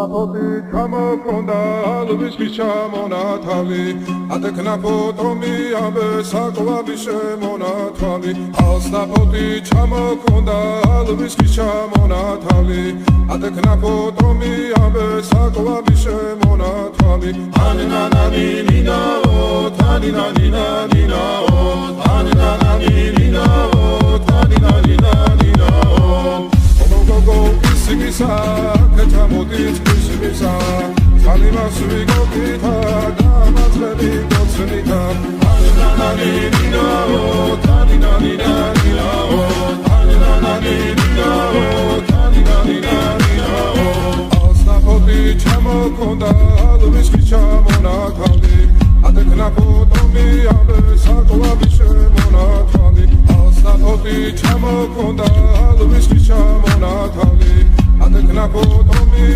Oti ჩამოქონდა ალვისის ჩამონათალი ატეკნა ფოტომი ამბე საკლავი შემონათვალი ალსნაფოთი ჩამოქონდა ალვისის ჩამონათალი ატეკნა ფოტომი ამბე საკლავი შემონათვალი ანინანანინინაო თანინანინანინაო ანინანანინინაო თანინანინანინაო გოგო ისიმისა კეთამოდით ისიმისა ხალიმას ვიგოქითა დამაძლები გოცნითა ანინანანინინაო თანინანინანინაო ანინანანინინაო თანინანინანინაო ალსნაფოთი ჩამოქონდა ალვისის ჩამონათვალი ატეკნა ფოტომი ამბე საკლავი შემონათვალი ალსნაფოთი ჩამოქონდა ალვისის ჩამონათვალი ატეკნა ფოტომი